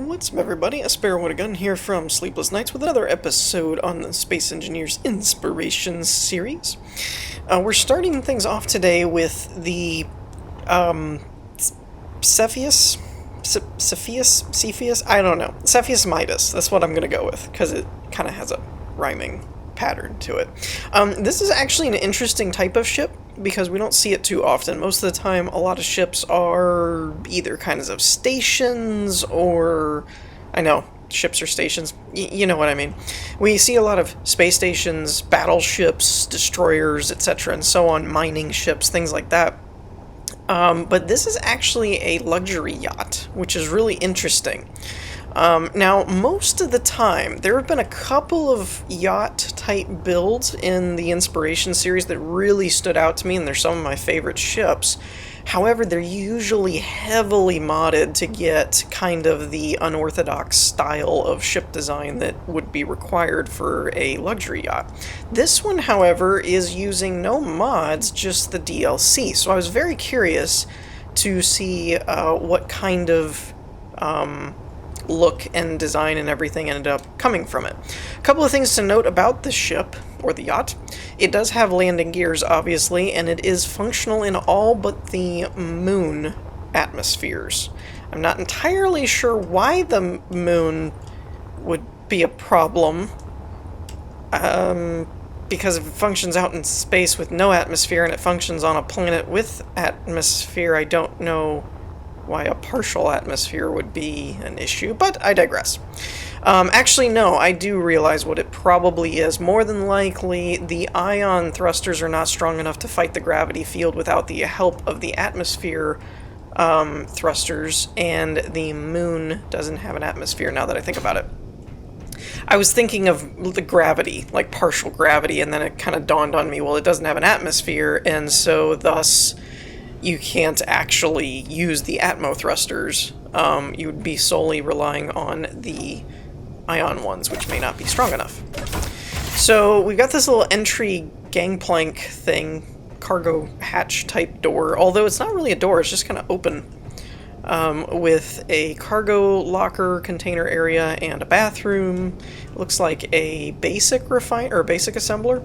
What's up, everybody? A Sparrow with a Gun here from Sleepless Nights with another episode on the Space Engineers Inspirations series. We're starting things off today with the Cepheus? Cepheus? I don't know. Cepheus Midas. That's what I'm going to go with, because it kind of has a rhyming pattern to it. This is actually an interesting type of ship, because we don't see it too often. Most of the time, a lot of ships are either kinds of stations or... I know, ships are stations. You know what I mean. We see a lot of space stations, battleships, destroyers, etc., and so on, mining ships, things like that. But this is actually a luxury yacht, which is really interesting. Now, most of the time, there have been a couple of yacht-type builds in the Inspiration series that really stood out to me, and they're some of my favorite ships. However, they're usually heavily modded to get kind of the unorthodox style of ship design that would be required for a luxury yacht. This one, however, is using no mods, just the DLC, so I was very curious to see what kind of look and design and everything ended up coming from it. A couple of things to note about the ship, or the yacht. It does have landing gears, obviously, and it is functional in all but the moon atmospheres. I'm not entirely sure why the moon would be a problem, because if it functions out in space with no atmosphere and it functions on a planet with atmosphere, I don't know why a partial atmosphere would be an issue, but I digress. Actually, no, I do realize what it probably is. More than likely, the ion thrusters are not strong enough to fight the gravity field without the help of the atmosphere thrusters, and the moon doesn't have an atmosphere, now that I think about it. I was thinking of the gravity, like partial gravity, and then it kind of dawned on me, well, it doesn't have an atmosphere, and so thus you can't actually use the atmo thrusters. You would be solely relying on the ion ones, which may not be strong enough. So we've got this little entry gangplank thing, cargo hatch type door, although it's not really a door, it's just kind of open, with a cargo locker container area and a bathroom. It looks like a basic assembler.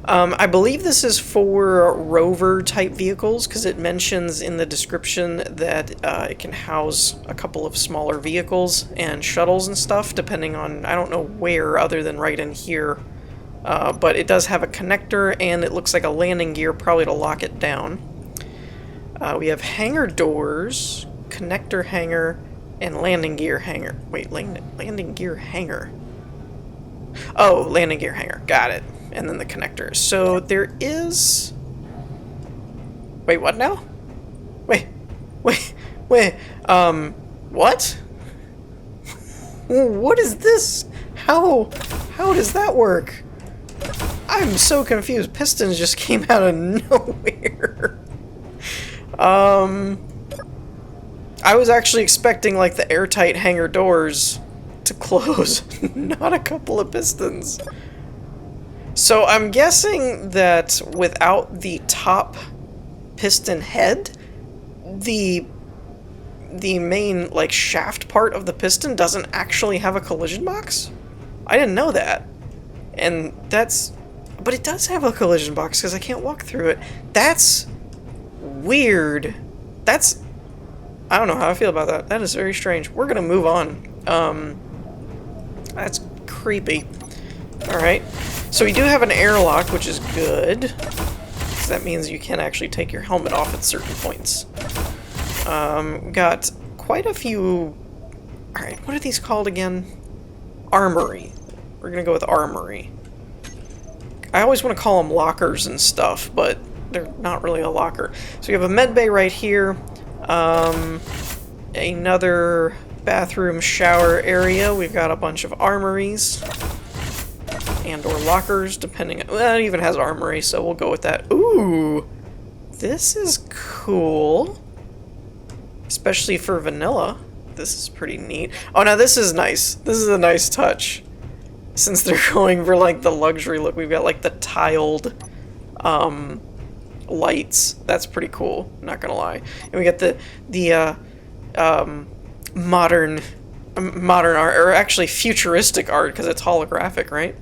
I believe this is for rover-type vehicles, because it mentions in the description that it can house a couple of smaller vehicles and shuttles and stuff, depending on, I don't know where other than right in here. But it does have a connector, and it looks like a landing gear, probably to lock it down. We have hangar doors, connector hangar, and landing gear hangar. Wait, landing gear hangar. Oh, landing gear hangar. Got it. And then the connectors. So there is... Wait, what now? Wait. What? What is this? How does that work? I'm so confused. Pistons just came out of nowhere. I was actually expecting, like, the airtight hangar doors to close, not a couple of pistons. So I'm guessing that without the top piston head, the main, like, shaft part of the piston doesn't actually have a collision box? I didn't know that. And that's... But it does have a collision box, because I can't walk through it. That's weird. That's... I don't know how I feel about that. That is very strange. We're gonna move on. That's creepy. Alright. So we do have an airlock, which is good. So that means you can actually take your helmet off at certain points. Got quite a few... Alright, what are these called again? Armory. We're gonna go with armory. I always want to call them lockers and stuff, but they're not really a locker. So we have a med bay right here. Another bathroom shower area. We've got a bunch of armories. And or lockers, depending on... Well, it even has armory, so we'll go with that. Ooh! This is cool. Especially for vanilla. This is pretty neat. Oh, now this is nice. This is a nice touch. Since they're going for, like, the luxury look, we've got, like, the tiled, lights. That's pretty cool, not gonna lie. And we got the modern modern art, or actually futuristic art, because it's holographic, right?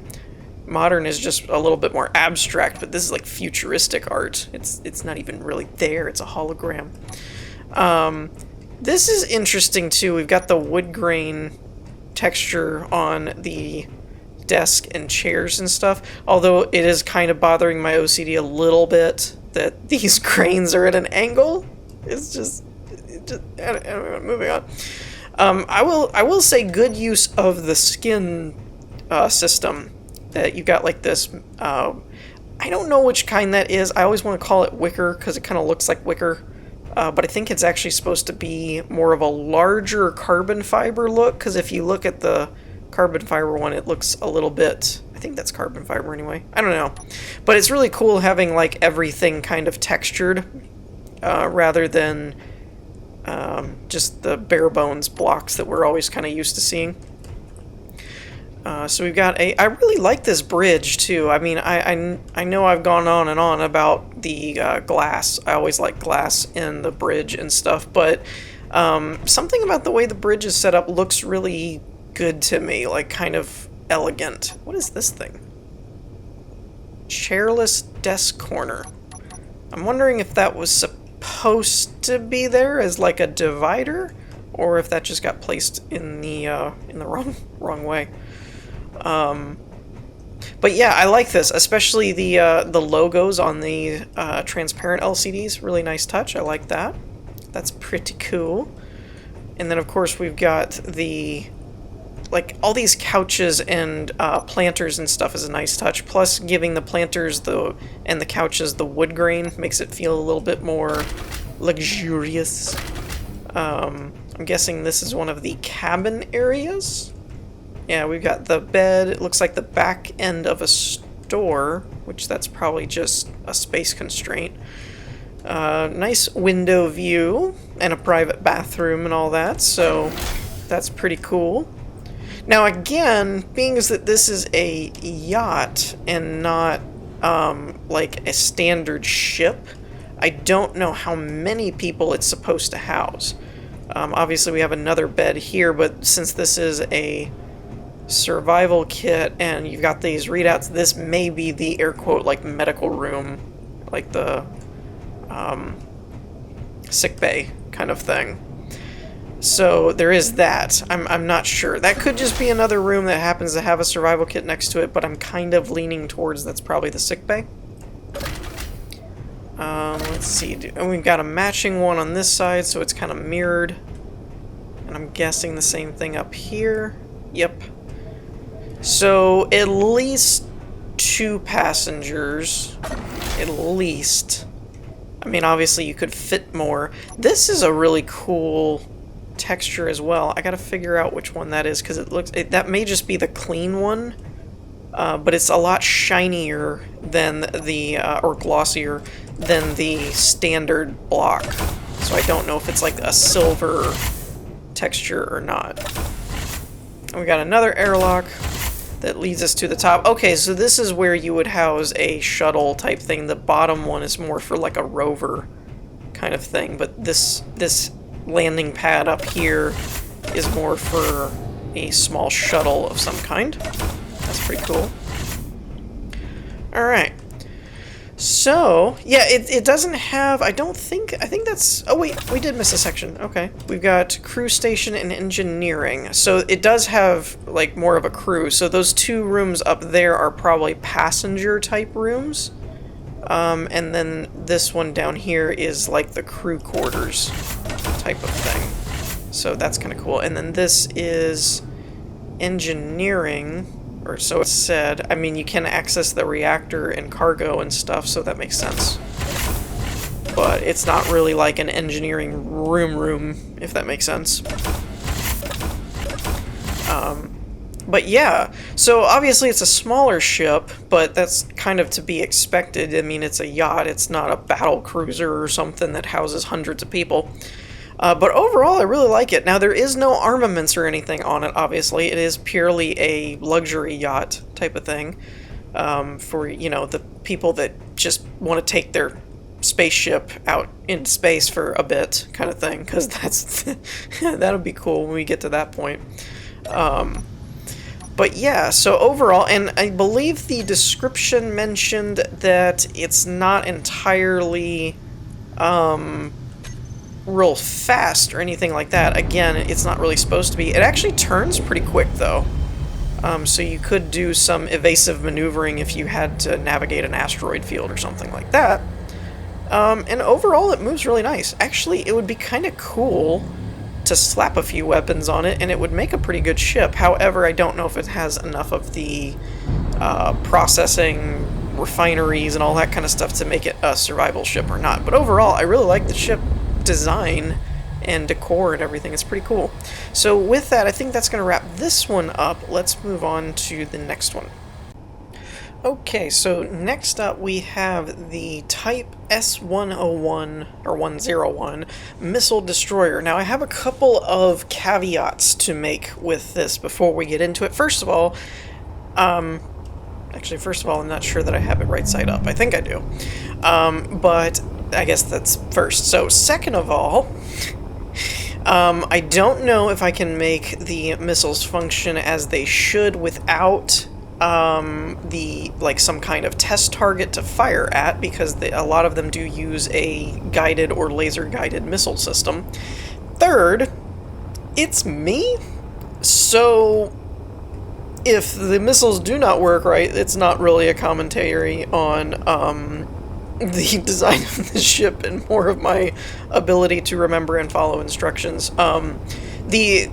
Modern is just a little bit more abstract, but this is like futuristic art. It's not even really there, it's a hologram. This is interesting too. We've got the wood grain texture on the desk and chairs and stuff, although it is kind of bothering my OCD a little bit that these grains are at an angle. It's just moving on. I will say good use of the skin system, that you got like this, I don't know which kind that is. I always want to call it wicker because it kind of looks like wicker, but I think it's actually supposed to be more of a larger carbon fiber look, because if you look at the carbon fiber one, it looks a little bit, I think that's carbon fiber anyway, I don't know, but it's really cool having like everything kind of textured, rather than just the bare bones blocks that we're always kind of used to seeing. So we've got I really like this bridge too. I mean, I know I've gone on and on about the glass. I always like glass in the bridge and stuff, but something about the way the bridge is set up looks really good to me, like kind of elegant. What is this thing? Chairless desk corner. I'm wondering if that was supposed to be there as like a divider, or if that just got placed in the wrong way. But yeah, I like this, especially the logos on the transparent LCDs. Really nice touch. I like that. That's pretty cool. And then of course we've got the, like, all these couches and planters and stuff is a nice touch. Plus giving the planters and the couches the wood grain makes it feel a little bit more luxurious. I'm guessing this is one of the cabin areas. Yeah, we've got the bed. It looks like the back end of a store, which that's probably just a space constraint. Nice window view and a private bathroom and all that, so that's pretty cool. Now again, being as that this is a yacht and not like a standard ship, I don't know how many people it's supposed to house. Obviously we have another bed here, but since this is a survival kit and you've got these readouts, this may be the air quote like medical room, like the sick bay kind of thing. So there is that. I'm not sure. That could just be another room that happens to have a survival kit next to it, but I'm kind of leaning towards that's probably the sick bay. Let's see. And we've got a matching one on this side, so it's kind of mirrored. And I'm guessing the same thing up here. Yep. So at least 2 passengers. At least. I mean, obviously you could fit more. This is a really cool texture as well. I gotta figure out which one that is, because that may just be the clean one, but it's a lot shinier than the or glossier than the standard block. So I don't know if it's like a silver texture or not. And we got another airlock that leads us to the top. Okay, so this is where you would house a shuttle type thing. The bottom one is more for like a rover kind of thing, but this landing pad up here is more for a small shuttle of some kind. That's pretty cool. Alright. So, yeah, it doesn't have, I think that's, oh wait, we did miss a section. Okay. We've got crew station and engineering. So it does have, like, more of a crew. So those 2 rooms up there are probably passenger type rooms. And then this one down here is like the crew quarters type of thing. So that's kind of cool. And then this is engineering, or so it's said. I mean, you can access the reactor and cargo and stuff, so that makes sense. But it's not really like an engineering room, if that makes sense. But yeah, so obviously it's a smaller ship, but that's kind of to be expected. I mean, it's a yacht, it's not a battle cruiser or something that houses hundreds of people. But overall, I really like it. Now, there is no armaments or anything on it, obviously. It is purely a luxury yacht type of thing for, you know, the people that just want to take their spaceship out in space for a bit, kind of thing, because that's that'll be cool when we get to that point. But yeah, so overall, and I believe the description mentioned that it's not entirely real fast or anything like that. Again, it's not really supposed to be. It actually turns pretty quick, though. So you could do some evasive maneuvering if you had to navigate an asteroid field or something like that. And overall, it moves really nice. Actually, it would be kind of cool to slap a few weapons on it, and it would make a pretty good ship. However, I don't know if it has enough of the processing, refineries, and all that kind of stuff to make it a survival ship or not. But overall, I really like the ship design and decor and everything. It's pretty cool. So with that, I think that's going to wrap this one up. Let's move on to the next one. Okay, so next up we have the Type S101, or 101, Missile Destroyer. Now I have a couple of caveats to make with this before we get into it. First of all, I'm not sure that I have it right side up. I think I do. But I guess that's first. So second of all, I don't know if I can make the missiles function as they should without some kind of test target to fire at, because a lot of them do use a guided or laser guided missile system. Third, it's me, so if the missiles do not work right, it's not really a commentary on the design of the ship and more of my ability to remember and follow instructions. The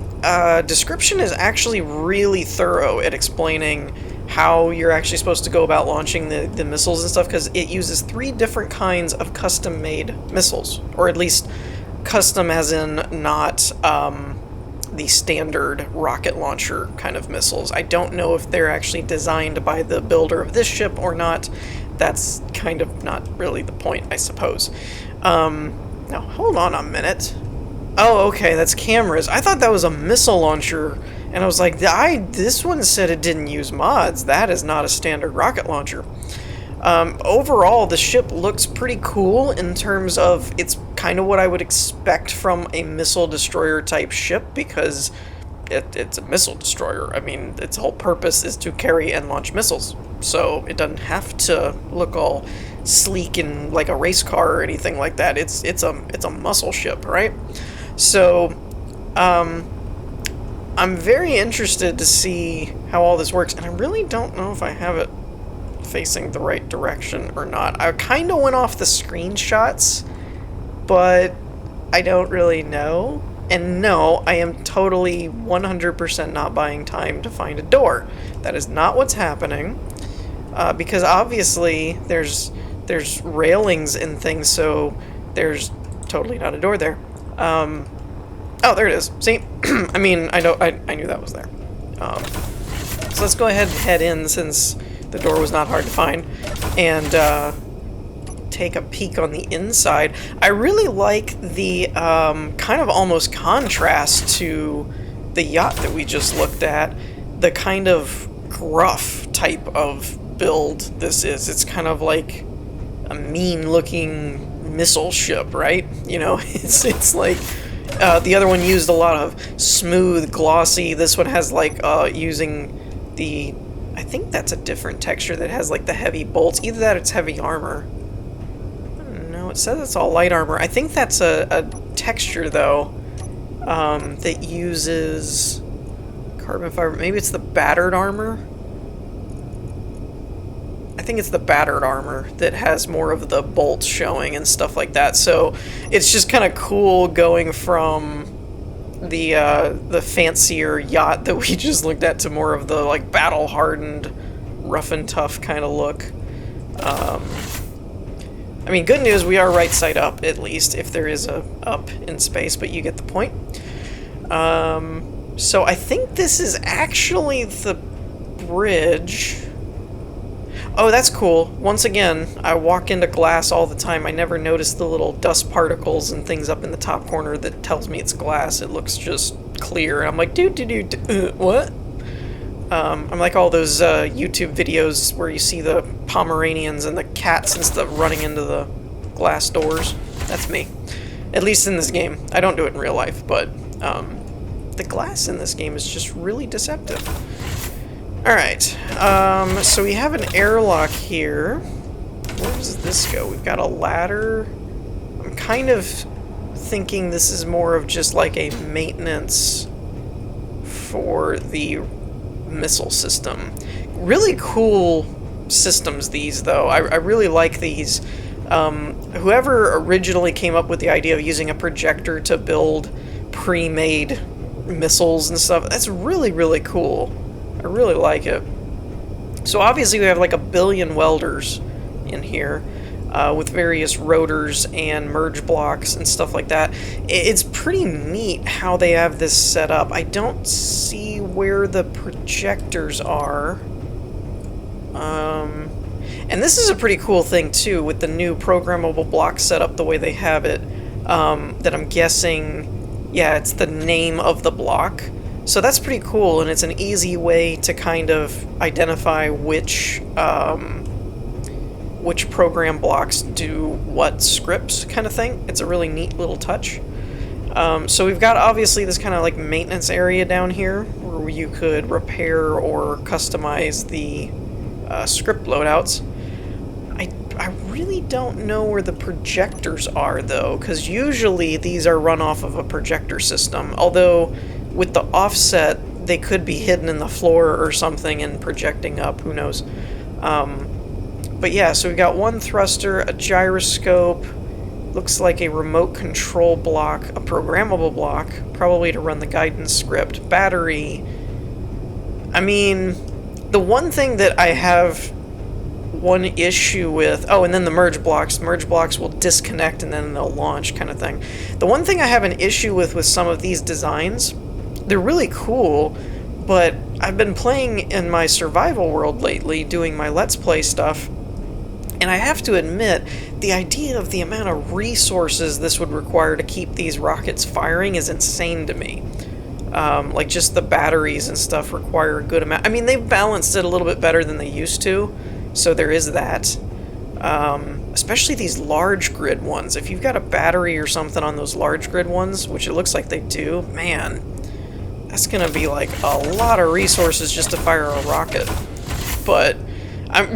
description is actually really thorough at explaining how you're actually supposed to go about launching the missiles and stuff, because it uses 3 different kinds of custom-made missiles, or at least custom as in not the standard rocket launcher kind of missiles. I don't know if they're actually designed by the builder of this ship or not. That's kind of not really the point, I suppose. Now, hold on a minute. Oh, okay, that's cameras. I thought that was a missile launcher, and I was like, this one said it didn't use mods. That is not a standard rocket launcher. Overall, the ship looks pretty cool in terms of it's kind of what I would expect from a missile destroyer type ship, because it's a missile destroyer. I mean, its whole purpose is to carry and launch missiles, so it doesn't have to look all sleek and like a race car or anything like that. It's a muscle ship, right? So, I'm very interested to see how all this works, and I really don't know if I have it facing the right direction or not. I kind of went off the screenshots, but I don't really know. And no, I am totally 100% not buying time to find a door. That is not what's happening, because obviously there's railings and things, so there's totally not a door there. Oh, there it is. See? I mean, I knew that was there. So let's go ahead and head in, since the door was not hard to find, and take a peek on the inside. I really like the kind of almost contrast to the yacht that we just looked at, the kind of gruff type of build this is. It's kind of like a mean-looking missile ship, right? You know, it's like the other one used a lot of smooth, glossy. This one has like using the, I think that's a different texture that has like the heavy bolts. Either that or it's heavy armor. No, it says it's all light armor. I think that's a texture though that uses carbon fiber. Maybe it's the battered armor. I think it's the battered armor that has more of the bolts showing and stuff like that. So it's just kind of cool going from the fancier yacht that we just looked at to more of the like battle hardened, rough and tough kind of look. I mean, good news, we are right side up, at least, if there is a up in space, but you get the point. So I think this is actually the bridge. Oh, that's cool. Once again, I walk into glass all the time. I never notice the little dust particles and things up in the top corner that tells me it's glass. It looks just clear. And I'm like, what? I'm like all those YouTube videos where you see the Pomeranians and the cats and stuff running into the glass doors. That's me. At least in this game. I don't do it in real life, but the glass in this game is just really deceptive. Alright, so we have an airlock here. Where does this go? We've got a ladder. I'm kind of thinking this is more of just like a maintenance for the missile system. Really cool systems, these, though. I really like these. Whoever originally came up with the idea of using a projector to build pre-made missiles and stuff, that's really, really cool. I really like it. So obviously we have like a billion welders in here, with various rotors and merge blocks and stuff like that. It's pretty neat how they have this set up. I don't see where the projectors are. And this is a pretty cool thing too, with the new programmable block setup the way they have it, that I'm guessing, yeah, it's the name of the block. So that's pretty cool, and it's an easy way to kind of identify which program blocks do what scripts kind of thing. It's a really neat little touch. So we've got obviously this kind of like maintenance area down here where you could repair or customize the script loadouts. I really don't know where the projectors are, though, because usually these are run off of a projector system, although with the offset they could be hidden in the floor or something and projecting up, who knows. But yeah, so we've got one thruster, a gyroscope, looks like a remote control block, a programmable block, probably to run the guidance script, battery. I mean, the one thing that I have one issue with... Oh, and then the merge blocks. Merge blocks will disconnect and then they'll launch, kind of thing. The one thing I have an issue with some of these designs, they're really cool, but I've been playing in my survival world lately, doing my Let's Play stuff, and I have to admit, the idea of the amount of resources this would require to keep these rockets firing is insane to me. Like, just the batteries and stuff require a good amount. I mean, they've balanced it a little bit better than they used to, so there is that. Especially these large grid ones. If you've got a battery or something on those large grid ones, which it looks like they do, man, that's gonna be like a lot of resources just to fire a rocket. But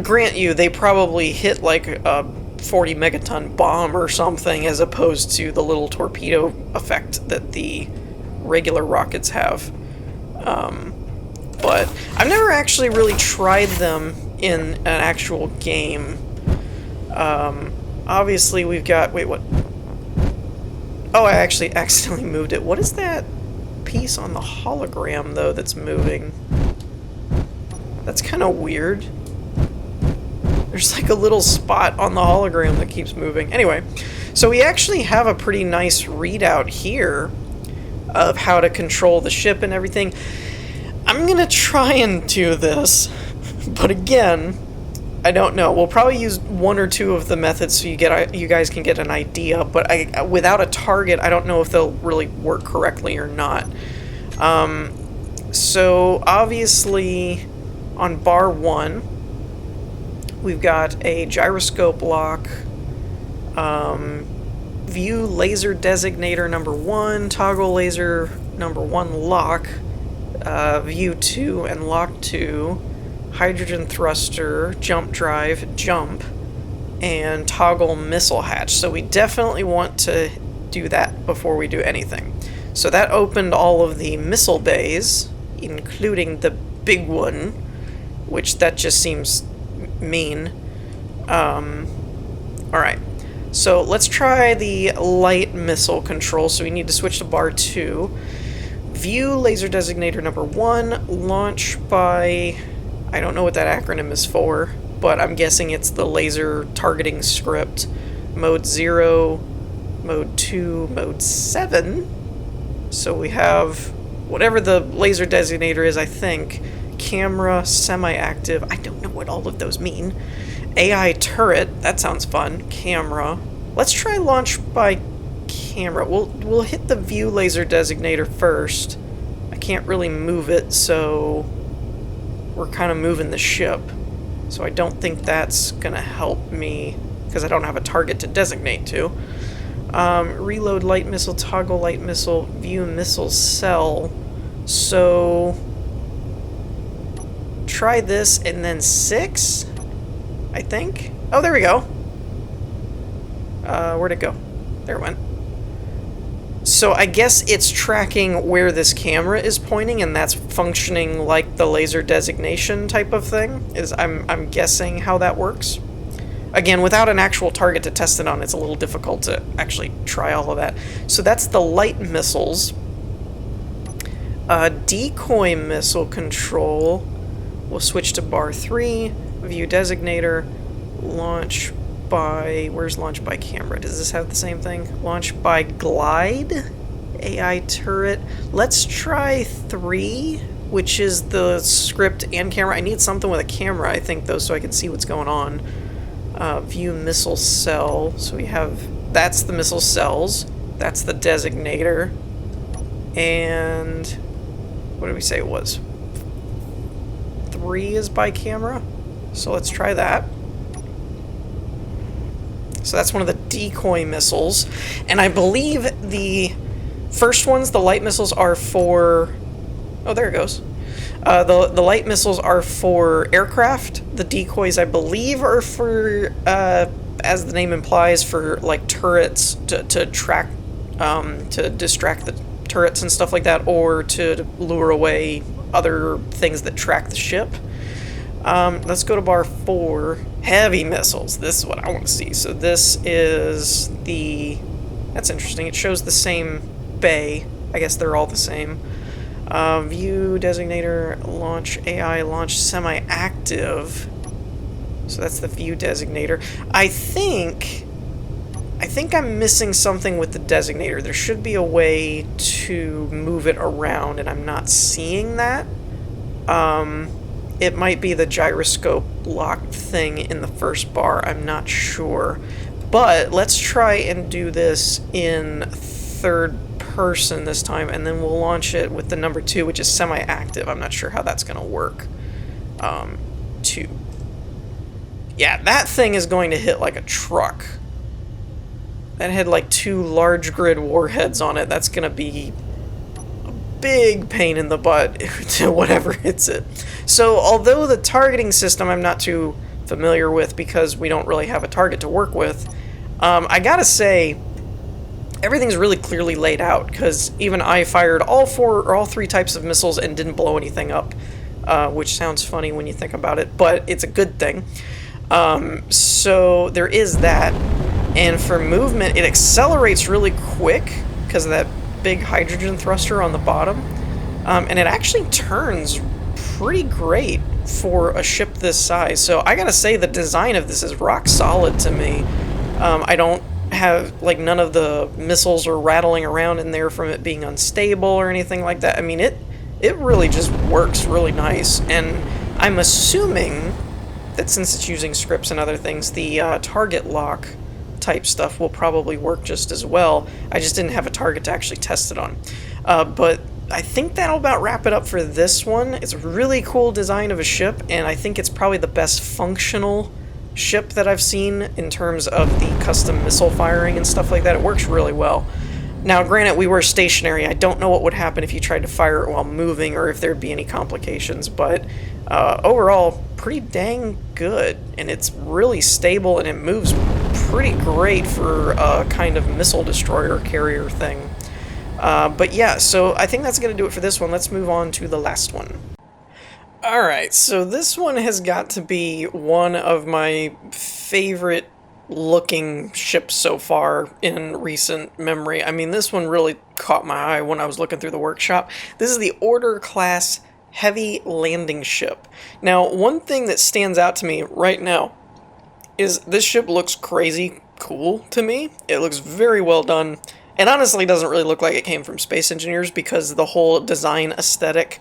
grant you, they probably hit like a 40 megaton bomb or something, as opposed to the little torpedo effect that the regular rockets have. But I've never actually really tried them in an actual game. Obviously we've got... Wait, what? Oh, I actually accidentally moved it. What is that piece on the hologram, though, that's moving? That's kind of weird. There's like a little spot on the hologram that keeps moving. Anyway, so we actually have a pretty nice readout here of how to control the ship and everything. I'm gonna try and do this, but again, I don't know. We'll probably use one or two of the methods so you guys can get an idea, but without a target, I don't know if they'll really work correctly or not. So obviously on bar 1, we've got a gyroscope lock, view laser designator number 1, toggle laser number 1 lock, view 2 and lock 2, hydrogen thruster, jump drive, jump, and toggle missile hatch. So we definitely want to do that before we do anything. So that opened all of the missile bays, including the big one, which that just seems mean. Alright, so let's try the light missile control. So we need to switch to bar 2. View laser designator number 1, launch by... I don't know what that acronym is for, but I'm guessing it's the laser targeting script. Mode 0, mode 2, mode 7. So we have whatever the laser designator is, I think. Camera, semi-active, I don't know what all of those mean. AI turret, that sounds fun. Camera. Let's try launch by camera. We'll hit the view laser designator first. I can't really move it, so we're kind of moving the ship. So I don't think that's gonna help me because I don't have a target to designate to. Reload light missile, toggle light missile, view missile cell. So try this and then 6, I think. Oh, there we go. Where'd it go? There it went. So I guess it's tracking where this camera is pointing, and that's functioning like the laser designation type of thing. I'm guessing how that works. Again, without an actual target to test it on, it's a little difficult to actually try all of that. So that's the light missiles. Decoy missile control. We'll switch to bar 3. View designator. Launch by... Where's launch by camera? Does this have the same thing? Launch by glide. AI turret. Let's try 3, which is the script and camera. I need something with a camera, I think, though, so I can see what's going on. View missile cell. So we have... That's the missile cells. That's the designator. And... What did we say it was? 3 is by camera. So let's try that. So that's one of the decoy missiles. And I believe the first ones, the light missiles, are for... Oh, there it goes. The light missiles are for aircraft. The decoys, I believe, are for, as the name implies, for like turrets to track, to distract the turrets and stuff like that, or to lure away other things that track the ship. Let's go to bar 4. Heavy missiles. This is what I want to see. So this is the... That's interesting. It shows the same bay. I guess they're all the same. View designator, launch AI, launch semi-active. So that's the view designator. I think I'm missing something with the designator. There should be a way to move it around, and I'm not seeing that. It might be the gyroscope locked thing in the first bar. I'm not sure. But let's try and do this in third person this time, and then we'll launch it with the number 2, which is semi-active. I'm not sure how that's going to work. 2. Yeah, that thing is going to hit like a truck. That had like 2 large grid warheads on it. That's going to be a big pain in the butt to whatever hits it. So although the targeting system I'm not too familiar with because we don't really have a target to work with, I gotta say, everything's really clearly laid out, because even I fired all 3 types of missiles and didn't blow anything up, which sounds funny when you think about it, but it's a good thing. So there is that, and for movement, it accelerates really quick because of that big hydrogen thruster on the bottom, and it actually turns pretty great for a ship this size. So I gotta say, the design of this is rock solid to me. I don't have, like, none of the missiles are rattling around in there from it being unstable or anything like that. I mean, it really just works really nice, and I'm assuming that since it's using scripts and other things, the target lock type stuff will probably work just as well. I just didn't have a target to actually test it on. But I think that'll about wrap it up for this one. It's a really cool design of a ship, and I think it's probably the best functional ship that I've seen in terms of the custom missile firing and stuff like that. It works really well. Now, granted, we were stationary. I don't know what would happen if you tried to fire it while moving or if there'd be any complications, but overall, pretty dang good. And it's really stable, and it moves pretty great for a kind of missile destroyer carrier thing. But yeah, so I think that's going to do it for this one. Let's move on to the last one. Alright, so this one has got to be one of my favorite looking ships so far in recent memory. I mean, this one really caught my eye when I was looking through the workshop. This is the Order class heavy landing ship. Now, one thing that stands out to me right now is this ship looks crazy cool to me. It looks very well done. It honestly doesn't really look like it came from Space Engineers, because the whole design aesthetic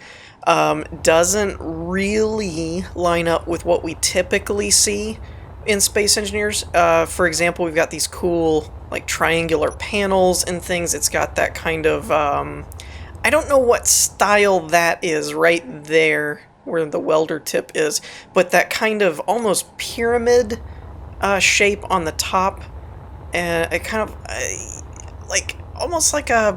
doesn't really line up with what we typically see in Space Engineers. For example, we've got these cool, like, triangular panels and things. It's got that kind of, I don't know what style that is right there where the welder tip is, but that kind of almost pyramid shape on the top, and it kind of like almost like a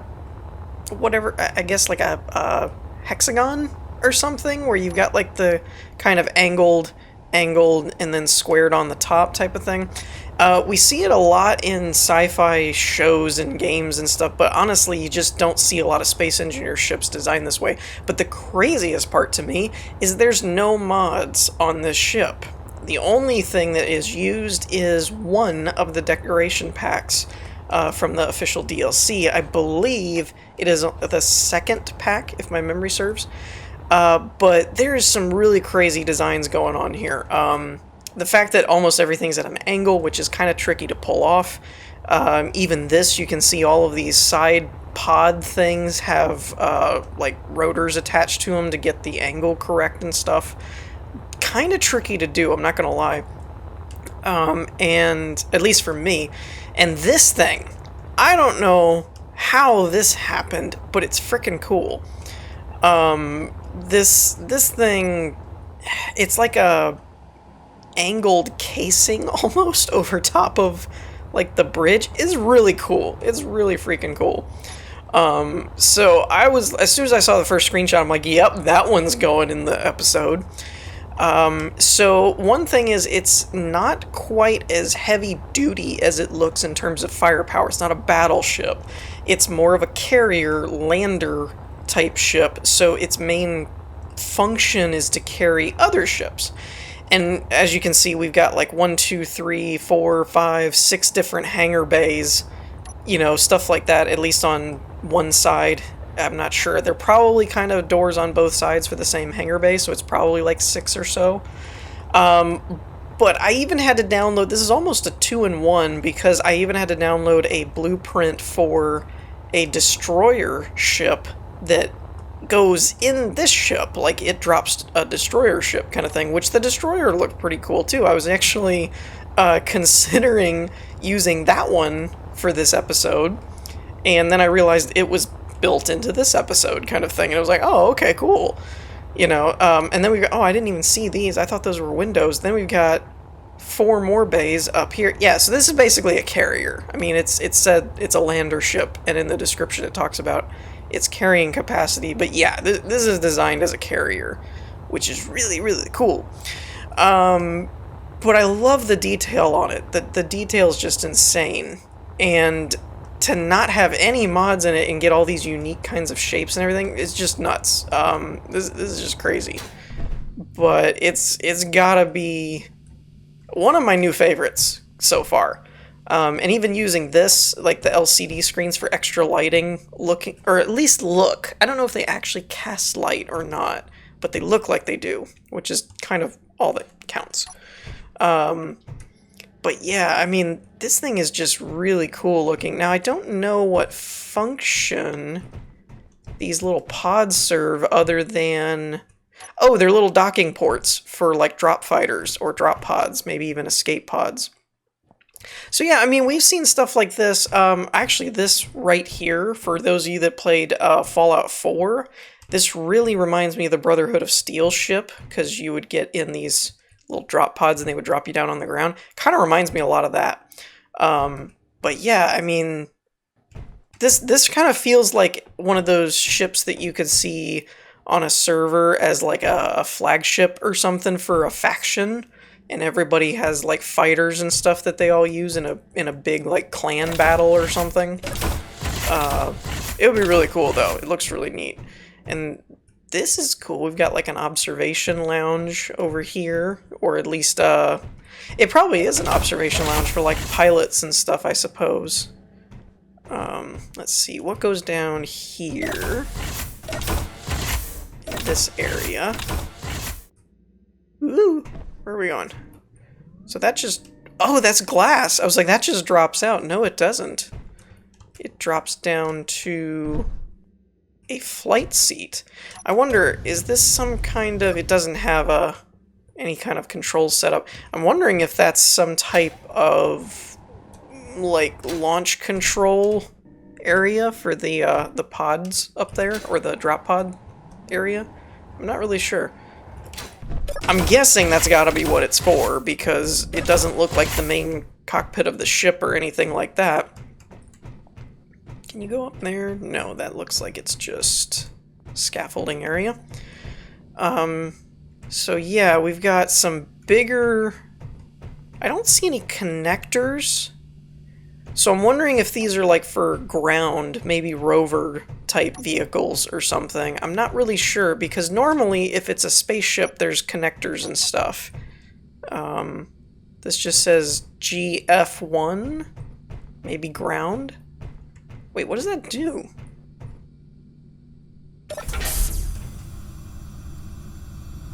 whatever, I guess like a hexagon or something, where you've got like the kind of angled, and then squared on the top type of thing. We see it a lot in sci-fi shows and games and stuff, but honestly, you just don't see a lot of space engineer ships designed this way. But the craziest part to me is there's no mods on this ship. The only thing that is used is one of the decoration packs from the official DLC. I believe it is the second pack, if my memory serves. But there's some really crazy designs going on here. The fact that almost everything's at an angle, which is kind of tricky to pull off. Even this, you can see all of these side pod things have like rotors attached to them to get the angle correct and stuff. Kind of tricky to do, I'm not going to lie. And at least for me. And this thing, I don't know how this happened, but it's freaking cool. This thing, it's like a angled casing almost over top of like the bridge. Is really cool. It's really freaking cool. So as soon as I saw the first screenshot, I'm like, yep, that one's going in the episode. So one thing is, it's not quite as heavy duty as it looks in terms of firepower. It's not a battleship. It's more of a carrier lander type ship. So its main function is to carry other ships. And as you can see, we've got like 1, 2, 3, 4, 5, 6 different hangar bays, you know, stuff like that, at least on one side. I'm not sure. They're probably kind of doors on both sides for the same hangar bay, so it's probably like 6 or so. But I even had to download, this is almost a 2-in-1, because I even had to download a blueprint for a destroyer ship that goes in this ship. Like, it drops a destroyer ship kind of thing, which the destroyer looked pretty cool too. I was actually considering using that one for this episode, and then I realized it was built into this episode kind of thing, and I was like, oh, okay, cool. You know, and then we got, oh, I didn't even see these. I thought those were windows. Then we've got 4 more bays up here. Yeah, so this is basically a carrier. I mean, it said it's a lander ship, and in the description it talks about its carrying capacity. But yeah, this is designed as a carrier, which is really, really cool. But I love the detail on it. The detail is just insane. And to not have any mods in it and get all these unique kinds of shapes and everything is just nuts. This is just crazy. But it's gotta be one of my new favorites so far. And even using this, like the LCD screens for extra lighting, looking, or at least look. I don't know if they actually cast light or not, but they look like they do, which is kind of all that counts. But yeah, I mean, this thing is just really cool looking. Now, I don't know what function these little pods serve other than... Oh, they're little docking ports for, like, drop fighters or drop pods, maybe even escape pods. So yeah, I mean, we've seen stuff like this. Actually, this right here, for those of you that played Fallout 4, this really reminds me of the Brotherhood of Steel ship, because you would get in these little drop pods and they would drop you down on the ground. Kind of reminds me a lot of that. But yeah, I mean, this kind of feels like one of those ships that you could see on a server as like a flagship or something for a faction, and everybody has like fighters and stuff that they all use in a big like clan battle or something. It would be really cool though. It looks really neat. And this is cool. We've got like an observation lounge over here, or at least it probably is an observation lounge for like pilots and stuff, I suppose. Let's see, what goes down here in this area? Ooh, where are we going? So that just, oh, that's glass. I was like, that just drops out. No, it doesn't. It drops down to a flight seat. I wonder, is this some kind of, it doesn't have any kind of control setup. I'm wondering if that's some type of like launch control area for the pods up there, or the drop pod area. I'm not really sure. I'm guessing that's gotta be what it's for, because it doesn't look like the main cockpit of the ship or anything like that. Can you go up there? No, that looks like it's just scaffolding area. So yeah, we've got some bigger... I don't see any connectors. So I'm wondering if these are like for ground, maybe rover type vehicles or something. I'm not really sure, because normally if it's a spaceship, there's connectors and stuff. This just says GF1, maybe ground. Wait, what does that do?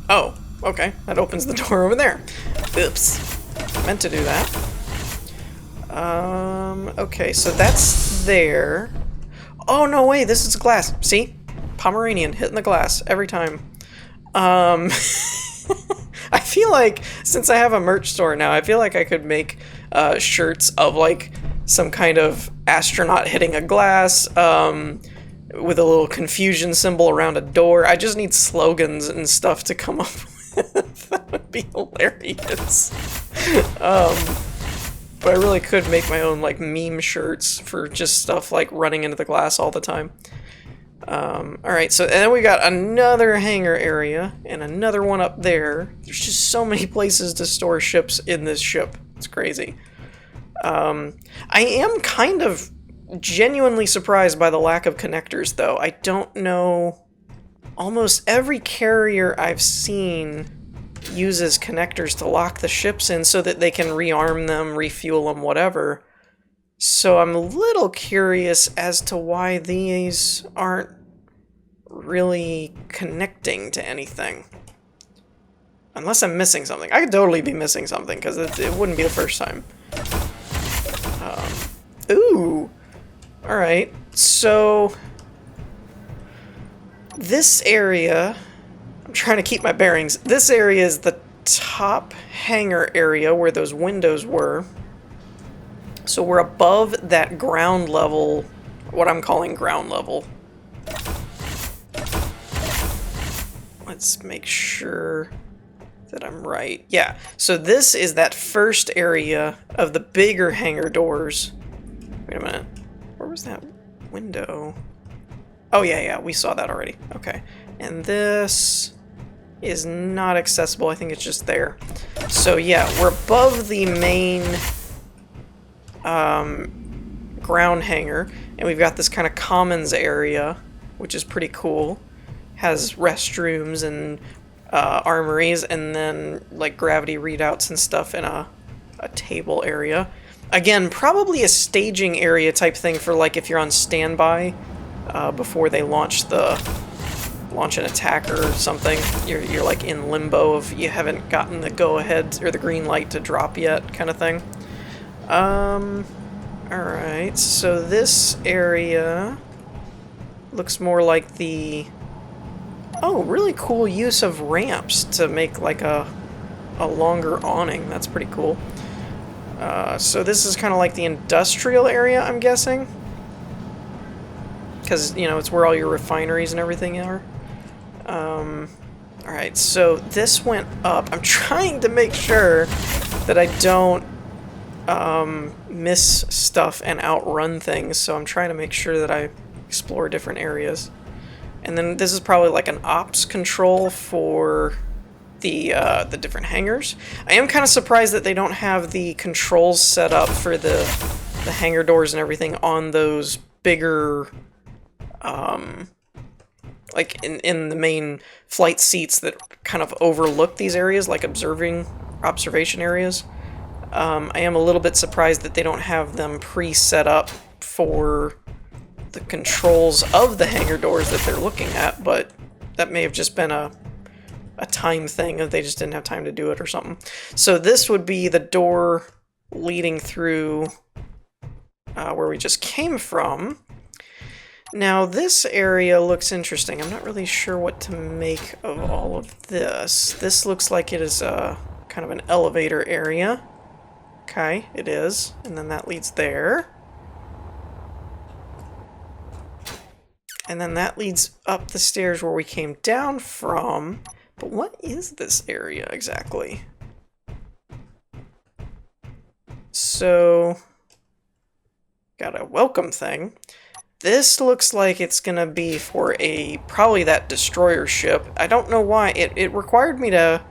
Oh, okay, that opens the door over there. Oops, meant to do that. Okay, so that's there. Oh, no way, this is glass. See? Pomeranian hitting the glass every time. I feel like, since I have a merch store now, I feel like I could make shirts of, like, some kind of astronaut hitting a glass, with a little confusion symbol around a door. I just need slogans and stuff to come up with. That would be hilarious. But I really could make my own, like, meme shirts for just stuff like running into the glass all the time. Alright, so and then we got another hangar area, and another one up there. There's just so many places to store ships in this ship. It's crazy. I am kind of genuinely surprised by the lack of connectors, though. I don't know... Almost every carrier I've seen uses connectors to lock the ships in so that they can rearm them, refuel them, whatever. So I'm a little curious as to why these aren't really connecting to anything. Unless I'm missing something. I could totally be missing something, because it wouldn't be the first time. Ooh! Alright, so... This area... I'm trying to keep my bearings. This area is the top hangar area where those windows were. So we're above that ground level, what I'm calling ground level. Let's make sure that I'm right. Yeah, so this is that first area of the bigger hangar doors. Wait a minute. Where was that window? Oh, yeah, we saw that already. Okay. And this is not accessible. I think it's just there. So, yeah, we're above the main ground hangar, and we've got this kind of commons area, which is pretty cool. Has restrooms and armories, and then, like, gravity readouts and stuff in a table area. Again, probably a staging area type thing for, like, if you're on standby before they launch an attack or something. You're like in limbo of you haven't gotten the go-ahead or the green light to drop yet, kind of thing. Alright, so this area looks more like the... Oh, really cool use of ramps to make like a longer awning. That's pretty cool. So this is kind of like the industrial area, I'm guessing. Because, you know, it's where all your refineries and everything are. Alright, so this went up. I'm trying to make sure that I don't miss stuff and outrun things, so I'm trying to make sure that I explore different areas. And then this is probably like an ops control for the different hangars. I am kind of surprised that they don't have the controls set up for the hangar doors and everything on those bigger... like in the main flight seats that kind of overlook these areas, like observation areas. I am a little bit surprised that they don't have them pre-set up for the controls of the hangar doors that they're looking at, but that may have just been a time thing, or they just didn't have time to do it or something. So this would be the door leading through where we just came from. Now, this area looks interesting. I'm not really sure what to make of all of this. This looks like it is kind of an elevator area. Okay, it is. And then that leads there. And then that leads up the stairs where we came down from. But what is this area exactly? So, got a welcome thing. This looks like it's gonna be for probably that destroyer ship. I don't know why. It required me to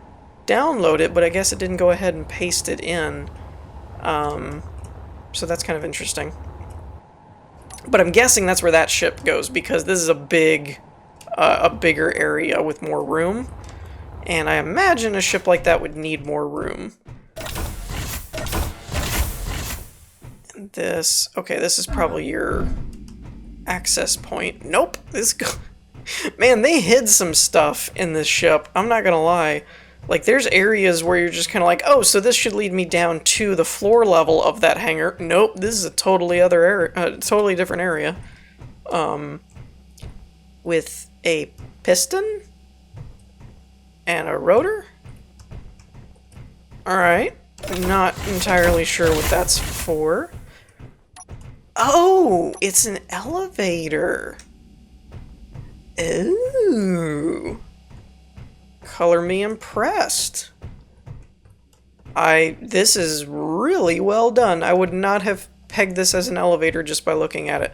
download it, but I guess it didn't go ahead and paste it in. So that's kind of interesting. But I'm guessing that's where that ship goes, because this is a bigger area with more room. And I imagine a ship like that would need more room. And this... Okay, this is probably your access point. Nope! Man, they hid some stuff in this ship. I'm not gonna lie. Like, there's areas where you're just kind of like, oh, so this should lead me down to the floor level of that hangar. Nope, this is a totally totally different area. With a piston and a rotor. Alright, not entirely sure what that's for. Oh, it's an elevator. Ooh. Color me impressed. This is really well done. I would not have pegged this as an elevator just by looking at it.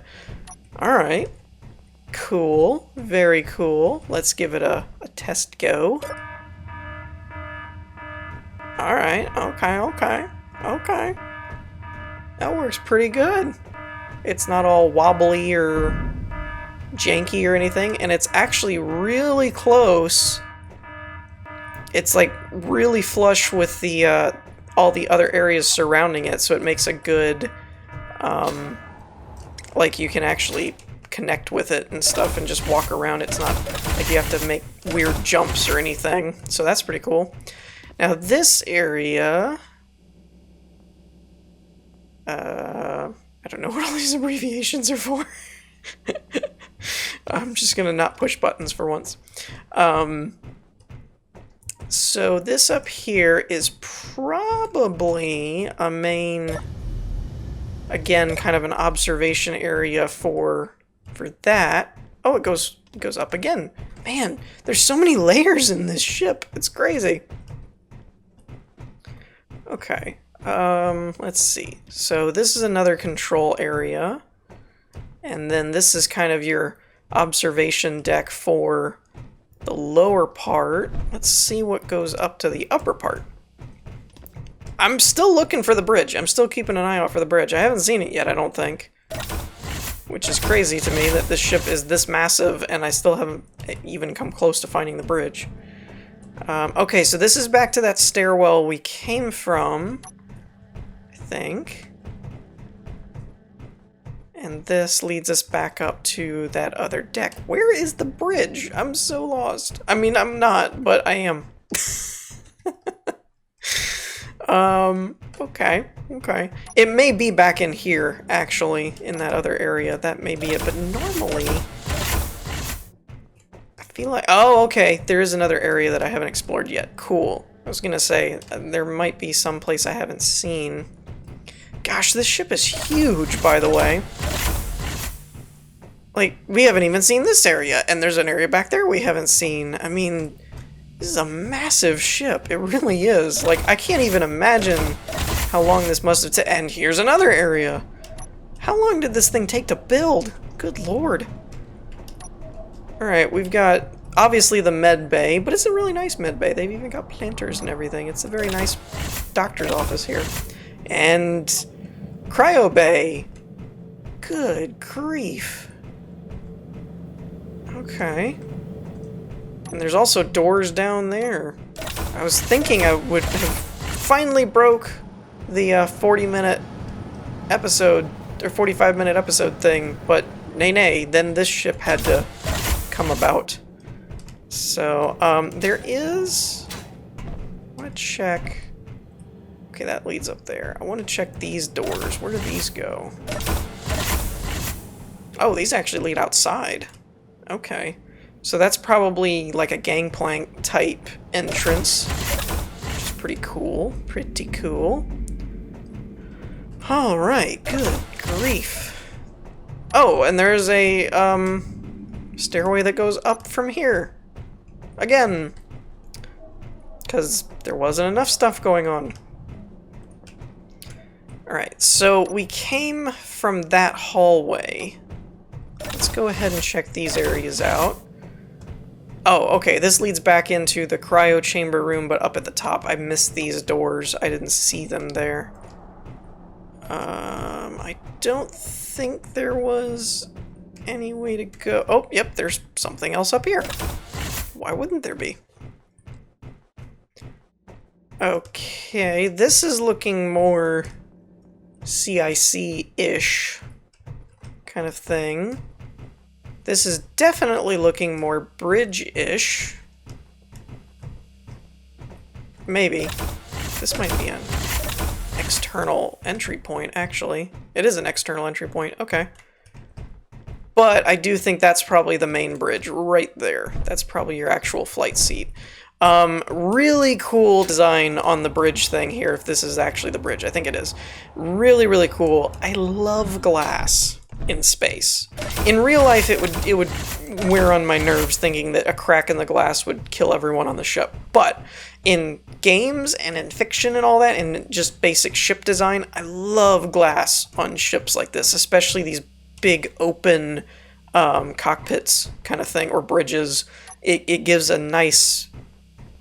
Alright. Cool. Very cool. Let's give it a test go. Alright. Okay. That works pretty good. It's not all wobbly or janky or anything, and it's actually really close. It's like really flush with the all the other areas surrounding it, so it makes a good like you can actually connect with it and stuff and just walk around. It's not like you have to make weird jumps or anything, so that's pretty cool. Now this area, I don't know what all these abbreviations are for. I'm just gonna not push buttons for once. So this up here is probably a main, again, kind of an observation area for that. Oh, it goes up again. Man, there's so many layers in this ship. It's crazy. Okay. Let's see. So this is another control area. And then this is kind of your observation deck for the lower part. Let's see what goes up to the upper part. I'm still looking for the bridge. I'm still keeping an eye out for the bridge. I haven't seen it yet, I don't think. Which is crazy to me that this ship is this massive and I still haven't even come close to finding the bridge. Okay, so this is back to that stairwell we came from, I think. And this leads us back up to that other deck. Where is the bridge? I'm so lost. I mean, I'm not, but I am. Okay. It may be back in here, actually, in that other area. That may be it, but normally... I feel like... Oh, okay, there is another area that I haven't explored yet. Cool. I was gonna say, there might be some place I haven't seen. Gosh, this ship is huge, by the way. Like, we haven't even seen this area, and there's an area back there we haven't seen. I mean, this is a massive ship. It really is. Like, I can't even imagine how long this must have taken. And here's another area. How long did this thing take to build? Good lord. Alright, we've got, obviously, the med bay, but it's a really nice med bay. They've even got planters and everything. It's a very nice doctor's office here. And cryo bay. Good grief. Okay. And there's also doors down there. I was thinking I would have finally broke the 40-minute episode, or 45-minute episode thing, but nay, then this ship had to come about. So, there is... I want to check... Okay, that leads up there. I want to check these doors. Where do these go? Oh, these actually lead outside. Okay. So that's probably like a gangplank type entrance. Which is pretty cool. Pretty cool. Alright, good grief. Oh, and there's a, stairway that goes up from here. Again. because there wasn't enough stuff going on. Alright, so we came from that hallway. Let's go ahead and check these areas out. Oh, okay, this leads back into the cryo chamber room, but up at the top. I missed these doors. I didn't see them there. I don't think there was any way to go. Oh, yep, there's something else up here. Why wouldn't there be? Okay, this is looking more CIC-ish kind of thing. This is definitely looking more bridge-ish. Maybe. This might be an external entry point, actually. It is an external entry point, okay. But I do think that's probably the main bridge right there. That's probably your actual flight seat. Really cool design on the bridge thing here, if this is actually the bridge. I think it is. Really, really cool. I love glass in space. In real life, it would wear on my nerves thinking that a crack in the glass would kill everyone on the ship. But in games and in fiction and all that, and just basic ship design, I love glass on ships like this, especially these big open cockpits kind of thing, or bridges. It gives a nice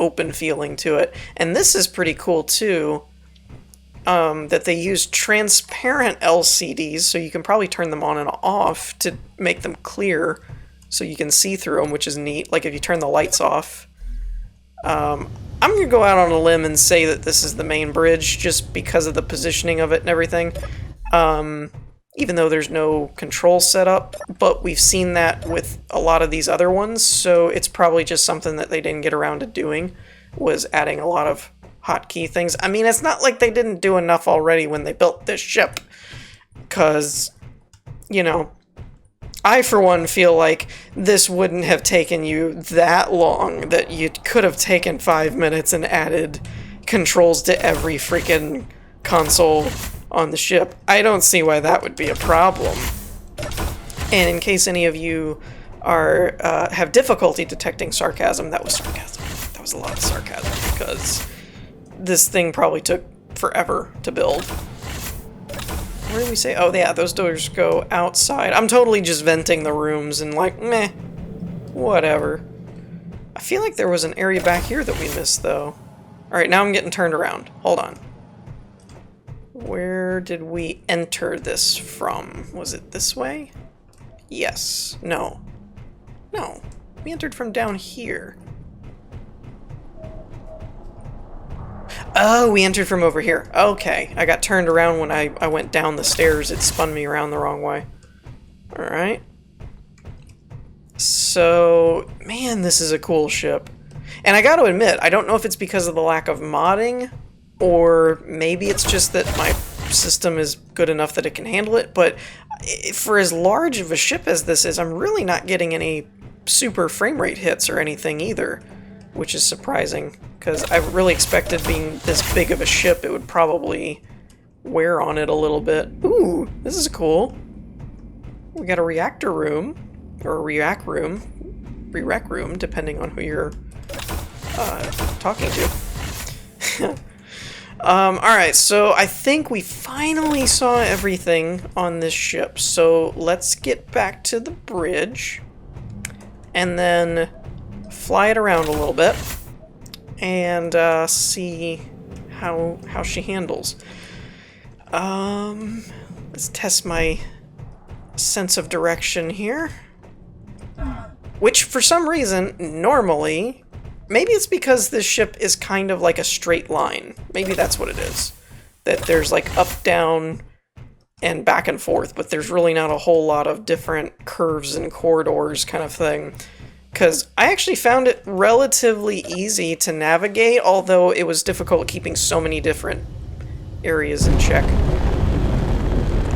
open feeling to it. And this is pretty cool too, that they use transparent LCDs, so you can probably turn them on and off to make them clear so you can see through them, which is neat. Like if you turn the lights off. I'm going to go out on a limb and say that this is the main bridge just because of the positioning of it and everything. Even though there's no control set up, but we've seen that with a lot of these other ones, so it's probably just something that they didn't get around to doing, was adding a lot of hotkey things. I mean, it's not like they didn't do enough already when they built this ship, because, you know, I, for one, feel like this wouldn't have taken you that long, that you could have taken 5 minutes and added controls to every freaking console on the ship. I don't see why that would be a problem. And in case any of you are have difficulty detecting sarcasm, that was sarcasm. That was a lot of sarcasm, because this thing probably took forever to build. Where did we say? Oh, yeah, those doors go outside. I'm totally just venting the rooms and like, meh, whatever. I feel like there was an area back here that we missed, though. Alright, now I'm getting turned around. Hold on. Where did we enter this from? Was it this way? Yes. No. No. We entered from down here. Oh, we entered from over here. Okay. I got turned around when I went down the stairs. It spun me around the wrong way. Alright. So, man, this is a cool ship. And I gotta admit, I don't know if it's because of the lack of modding, or maybe it's just that my system is good enough that it can handle it, but for as large of a ship as this is, I'm really not getting any super frame rate hits or anything either, which is surprising, because I really expected, being this big of a ship, it would probably wear on it a little bit. Ooh, this is cool. We got a reactor room, or a react room, depending on who you're talking to. Alright, so I think we finally saw everything on this ship, so let's get back to the bridge, and then fly it around a little bit, and see how she handles. Let's test my sense of direction here, which for some reason, normally, maybe it's because this ship is kind of like a straight line. Maybe that's what it is. That there's like up, down, and back and forth, but there's really not a whole lot of different curves and corridors kind of thing. Because I actually found it relatively easy to navigate, although it was difficult keeping so many different areas in check.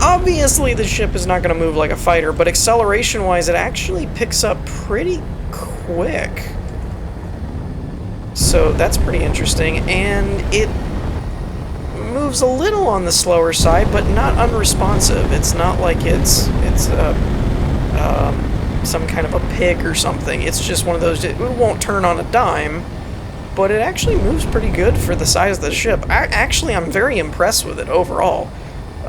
Obviously, the ship is not going to move like a fighter, but acceleration-wise, it actually picks up pretty quick. So that's pretty interesting, and it moves a little on the slower side, but not unresponsive. It's not like it's some kind of a pig or something. It's just one of those, it won't turn on a dime, but it actually moves pretty good for the size of the ship. I'm very impressed with it overall.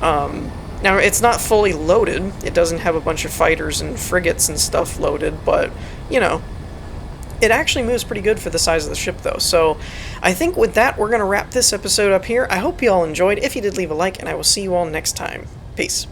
Now, it's not fully loaded. It doesn't have a bunch of fighters and frigates and stuff loaded, but, you know, it actually moves pretty good for the size of the ship, though. So I think with that, we're going to wrap this episode up here. I hope you all enjoyed. If you did, leave a like, and I will see you all next time. Peace.